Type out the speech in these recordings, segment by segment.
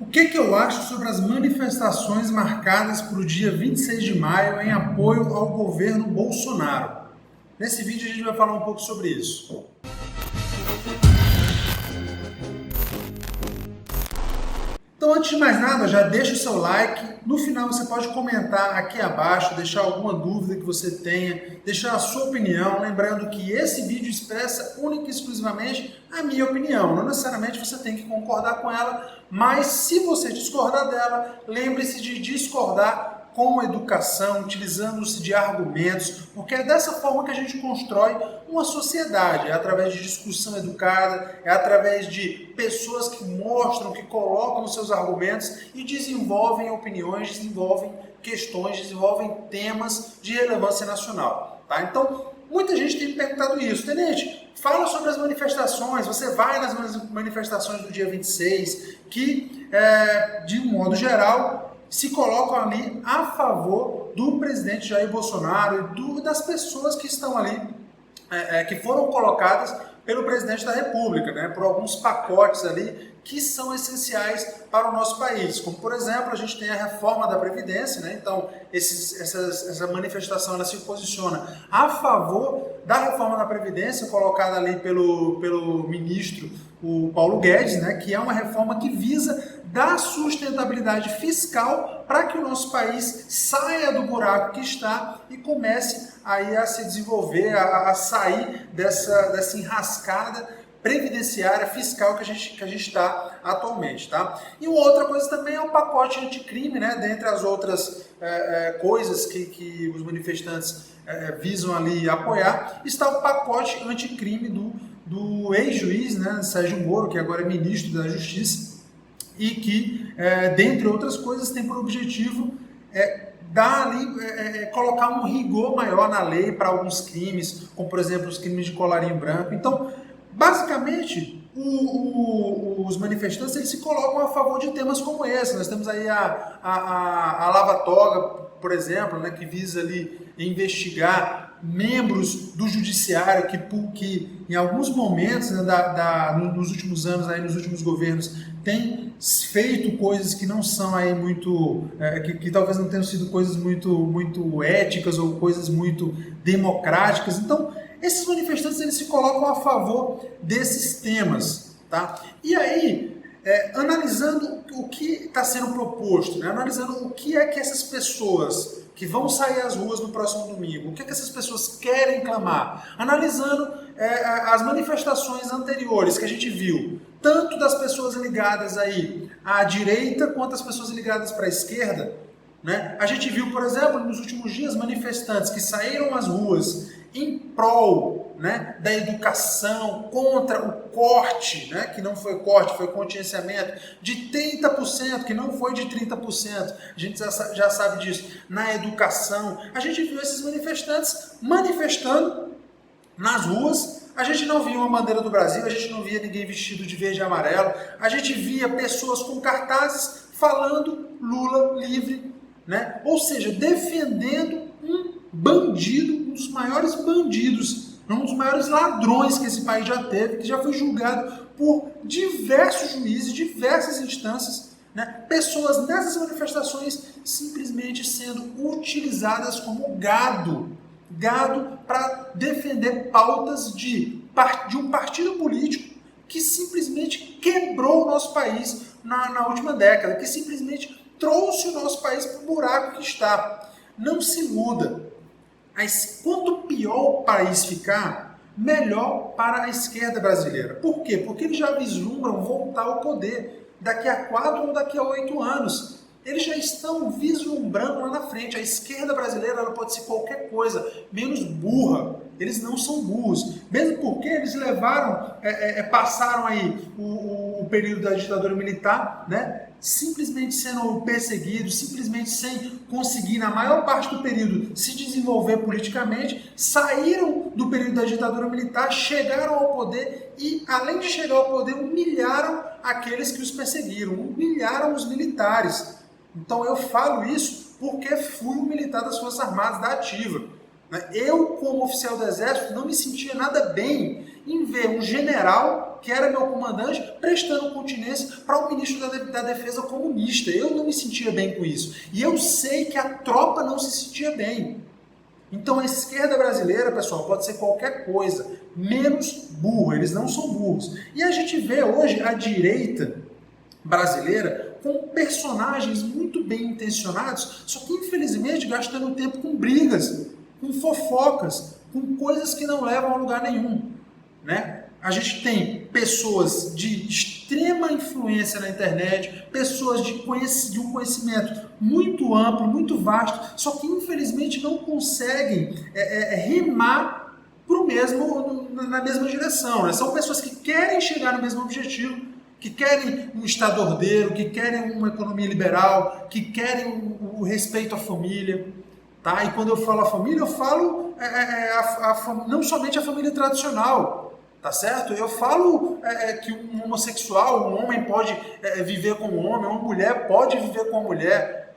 O que eu acho sobre as manifestações marcadas para o dia 26 de maio em apoio ao governo Bolsonaro? Nesse vídeo a gente vai falar um pouco sobre isso. Então, antes de mais nada, já deixa o seu like. No final você pode comentar aqui abaixo, deixar alguma dúvida que você tenha, deixar a sua opinião, lembrando que esse vídeo expressa única e exclusivamente a minha opinião. Não necessariamente você tem que concordar com ela, mas se você discordar dela, lembre-se de discordar com educação, utilizando-se de argumentos, porque é dessa forma que a gente constrói uma sociedade, é através de discussão educada, é através de pessoas que mostram, que colocam os seus argumentos e desenvolvem opiniões, desenvolvem questões, desenvolvem temas de relevância nacional. Tá? Então, muita gente tem me perguntado isso. Tenente, fala sobre as manifestações, você vai nas manifestações do dia 26, que, de um modo geral, se colocam ali a favor do presidente Jair Bolsonaro e das pessoas que estão ali, que foram colocadas pelo presidente da República, né, por alguns pacotes ali que são essenciais para o nosso país. Como, por exemplo, a gente tem a reforma da Previdência, né, então essa manifestação ela se posiciona a favor da reforma da Previdência, colocada ali pelo ministro o Paulo Guedes, né, que é uma reforma que visa dar sustentabilidade fiscal para que o nosso país saia do buraco que está e comece aí a se desenvolver, a sair dessa enrascada previdenciária fiscal que a gente está atualmente. Tá? E uma outra coisa também é o pacote anticrime, né? Dentre as outras coisas que os manifestantes visam ali apoiar, está o pacote anticrime do ex-juiz, né, Sérgio Moro, que agora é ministro da Justiça, e que, dentre outras coisas, tem por objetivo colocar um rigor maior na lei para alguns crimes, como, por exemplo, os crimes de colarinho branco. Então, basicamente, os manifestantes eles se colocam a favor de temas como esse. Nós temos aí a Lava Toga, por exemplo, né, que visa ali investigar membros do judiciário que em alguns momentos, né, nos últimos anos, aí, nos últimos governos, tem feito coisas que não são aí muito, que talvez não tenham sido coisas muito éticas ou coisas muito democráticas. Então, esses manifestantes eles se colocam a favor desses temas. Tá? E aí, analisando o que está sendo proposto, né? Analisando o que é que essas pessoas que vão sair às ruas no próximo domingo, o que é que essas pessoas querem clamar, analisando as manifestações anteriores que a gente viu, tanto das pessoas ligadas aí à direita quanto as pessoas ligadas para a esquerda, né? A gente viu, por exemplo, nos últimos dias, manifestantes que saíram às ruas em prol, né, da educação, contra o corte, né, que não foi corte, foi contingenciamento, de 30%, que não foi de 30%, a gente já sabe disso, na educação. A gente viu esses manifestantes manifestando nas ruas. A gente não via uma bandeira do Brasil, a gente não via ninguém vestido de verde e amarelo, a gente via pessoas com cartazes falando Lula livre, né? Ou seja, defendendo um bandido, um dos maiores bandidos, um dos maiores ladrões que esse país já teve, que já foi julgado por diversos juízes, diversas instâncias, né? Pessoas nessas manifestações simplesmente sendo utilizadas como gado para defender pautas de um partido político que simplesmente quebrou o nosso país na última década, que simplesmente trouxe o nosso país para o buraco que está. Não se iluda. Mas quanto pior o país ficar, melhor para a esquerda brasileira. Por quê? Porque eles já vislumbram voltar ao poder daqui a 4 ou daqui a 8 anos. Eles já estão vislumbrando lá na frente. A esquerda brasileira ela pode ser qualquer coisa, menos burra. Eles não são burros. Mesmo porque eles passaram aí o período da ditadura militar, né? Simplesmente sendo perseguidos, simplesmente sem conseguir, na maior parte do período, se desenvolver politicamente, saíram do período da ditadura militar, chegaram ao poder e, além de chegar ao poder, humilharam aqueles que os perseguiram, humilharam os militares. Então eu falo isso porque fui um militar das Forças Armadas da Ativa. Eu, como oficial do Exército, não me sentia nada bem em ver um general, que era meu comandante, prestando continência para um ministro da Defesa comunista. Eu não me sentia bem com isso. E eu sei que a tropa não se sentia bem. Então a esquerda brasileira, pessoal, pode ser qualquer coisa, menos burro. Eles não são burros. E a gente vê hoje a direita brasileira com personagens muito bem intencionados, só que infelizmente gastando tempo com brigas, com fofocas, com coisas que não levam a lugar nenhum, né? A gente tem pessoas de extrema influência na internet, pessoas de um conhecimento muito amplo, muito vasto, só que infelizmente não conseguem remar na mesma direção, né? São pessoas que querem chegar no mesmo objetivo, que querem um Estado ordeiro, que querem uma economia liberal, que querem o respeito à família. Tá? E quando eu falo a família, eu falo não somente a família tradicional, tá certo? Eu falo que um homossexual, um homem pode viver com um homem, uma mulher pode viver com uma mulher,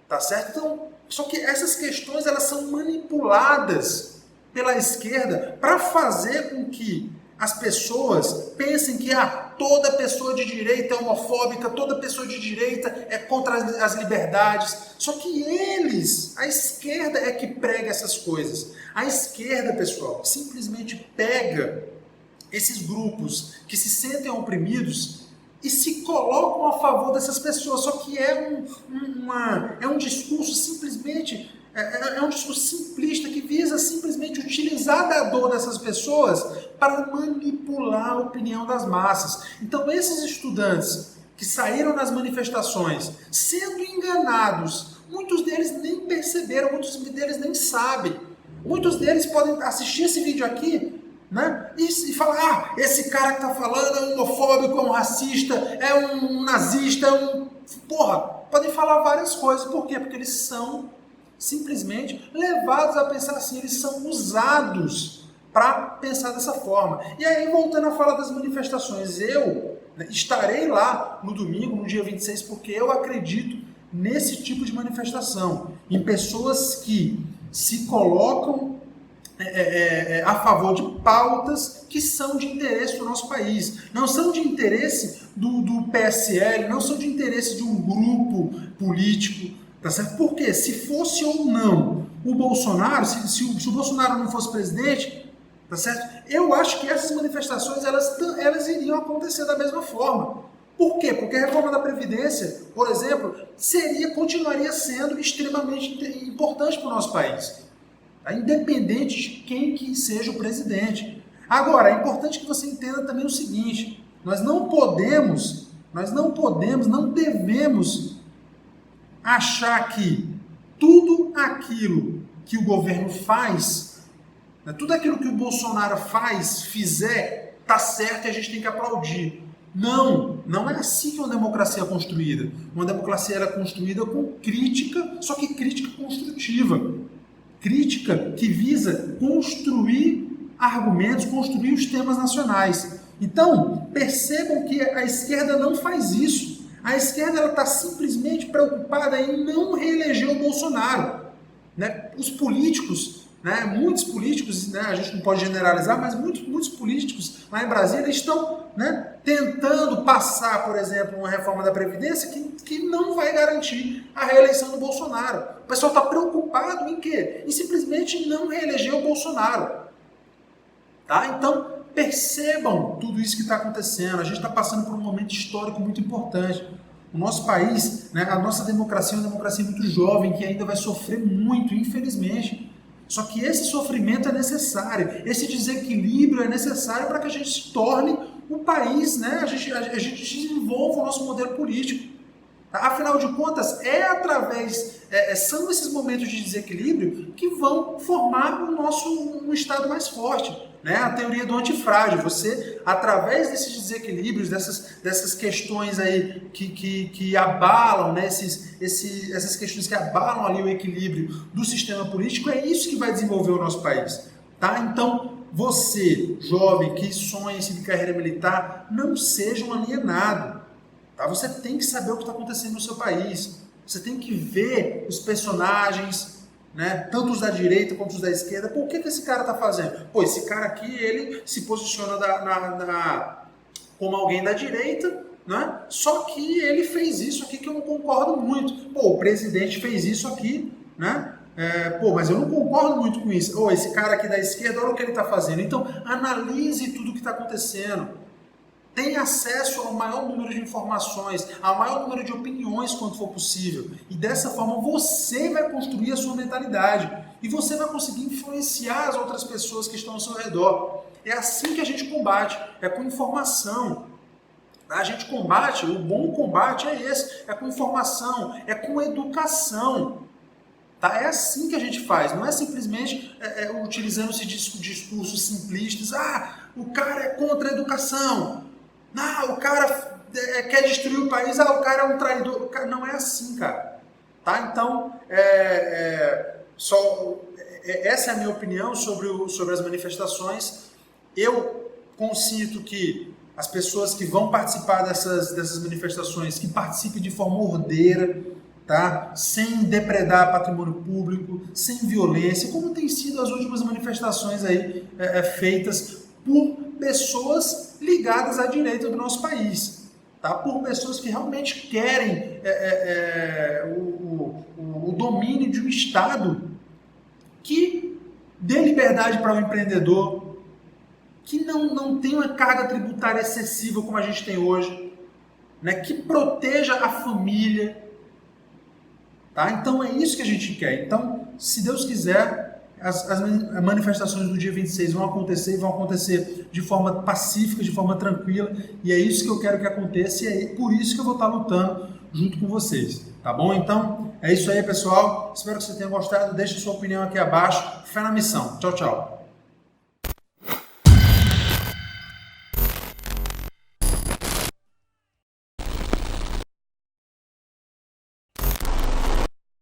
tá certo? Então, só que essas questões elas são manipuladas pela esquerda para fazer com que as pessoas pensem que toda pessoa de direita é homofóbica, toda pessoa de direita é contra as liberdades. Só que a esquerda é que prega essas coisas. A esquerda, pessoal, simplesmente pega esses grupos que se sentem oprimidos e se colocam a favor dessas pessoas. Só que é um discurso simplesmente... É um discurso simplista que visa simplesmente utilizar da dor dessas pessoas para manipular a opinião das massas. Então esses estudantes que saíram nas manifestações sendo enganados, muitos deles nem perceberam, muitos deles nem sabem. Muitos deles podem assistir esse vídeo aqui, né, e falar, esse cara que está falando é um homofóbico, é um racista, é um nazista, podem falar várias coisas. Por quê? Porque eles são simplesmente levados a pensar assim, eles são usados para pensar dessa forma. E aí, voltando a falar das manifestações, eu estarei lá no domingo, no dia 26, porque eu acredito nesse tipo de manifestação, em pessoas que se colocam a favor de pautas que são de interesse do nosso país. Não são de interesse do PSL, não são de interesse de um grupo político. Tá certo? Porque se fosse ou não o Bolsonaro, se o Bolsonaro não fosse presidente, tá certo? Eu acho que essas manifestações elas iriam acontecer da mesma forma. Por quê? Porque a reforma da Previdência, por exemplo, continuaria sendo extremamente importante para o nosso país, tá? Independente de quem que seja o presidente. Agora, é importante que você entenda também o seguinte: nós não devemos achar que tudo aquilo que o governo faz, tudo aquilo que o Bolsonaro fizer, tá certo e a gente tem que aplaudir. Não é assim que uma democracia é construída. Uma democracia é construída com crítica, só que crítica construtiva. Crítica que visa construir argumentos, construir os temas nacionais. Então, percebam que a esquerda não faz isso. A esquerda está simplesmente preocupada em não reeleger o Bolsonaro. Né? Os políticos, muitos políticos, a gente não pode generalizar, mas muitos políticos lá em Brasília estão tentando passar, por exemplo, uma reforma da Previdência que não vai garantir a reeleição do Bolsonaro. O pessoal está preocupado em quê? Em simplesmente não reeleger o Bolsonaro. Tá? Então, percebam tudo isso que está acontecendo. A gente está passando por um momento histórico muito importante. O nosso país, a nossa democracia é uma democracia muito jovem, que ainda vai sofrer muito, infelizmente. Só que esse sofrimento é necessário, esse desequilíbrio é necessário para que a gente se torne o país, a gente desenvolva o nosso modelo político. Afinal de contas, são esses momentos de desequilíbrio que vão formar um Estado mais forte. A teoria do antifrágil. Você, através desses desequilíbrios, dessas questões aí que abalam, essas questões que abalam ali o equilíbrio do sistema político, é isso que vai desenvolver o nosso país. Tá? Então, você, jovem, que sonha em seguir carreira militar, não seja um alienado. Tá? Você tem que saber o que está acontecendo no seu país. Você tem que ver os personagens, né? Tanto os da direita quanto os da esquerda. Pô, o que esse cara está fazendo? Pô, esse cara aqui, ele se posiciona como alguém da direita, né? Só que ele fez isso aqui que eu não concordo muito. Pô, o presidente fez isso aqui, né? Pô, mas eu não concordo muito com isso. Ou esse cara aqui da esquerda, olha o que ele está fazendo. Então, analise tudo o que está acontecendo. Tenha acesso ao maior número de informações, ao maior número de opiniões quanto for possível. E dessa forma você vai construir a sua mentalidade. E você vai conseguir influenciar as outras pessoas que estão ao seu redor. É assim que a gente combate, é com informação. A gente combate, o bom combate é esse, é com informação, é com educação. Tá? É assim que a gente faz, não é simplesmente utilizando esse discursos simplistas. Ah, o cara é contra a educação. Não, o cara quer destruir o país. Ah, o cara é um traidor. Não é assim, cara. Tá? Então, essa é a minha opinião sobre as manifestações. Eu consinto que as pessoas que vão participar dessas manifestações, que participem de forma ordeira, tá? Sem depredar patrimônio público, sem violência, como tem sido as últimas manifestações aí feitas por pessoas ligadas à direita do nosso país, tá? Por pessoas que realmente querem o domínio de um Estado que dê liberdade para o empreendedor, que não tem uma carga tributária excessiva como a gente tem hoje, né? Que proteja a família. Tá? Então é isso que a gente quer. Então, se Deus quiser, as manifestações do dia 26 vão acontecer e vão acontecer de forma pacífica, de forma tranquila, e é isso que eu quero que aconteça e é por isso que eu vou estar lutando junto com vocês. Tá bom? Então, é isso aí, pessoal. Espero que você tenha gostado. Deixe sua opinião aqui abaixo. Fé na missão. Tchau, tchau.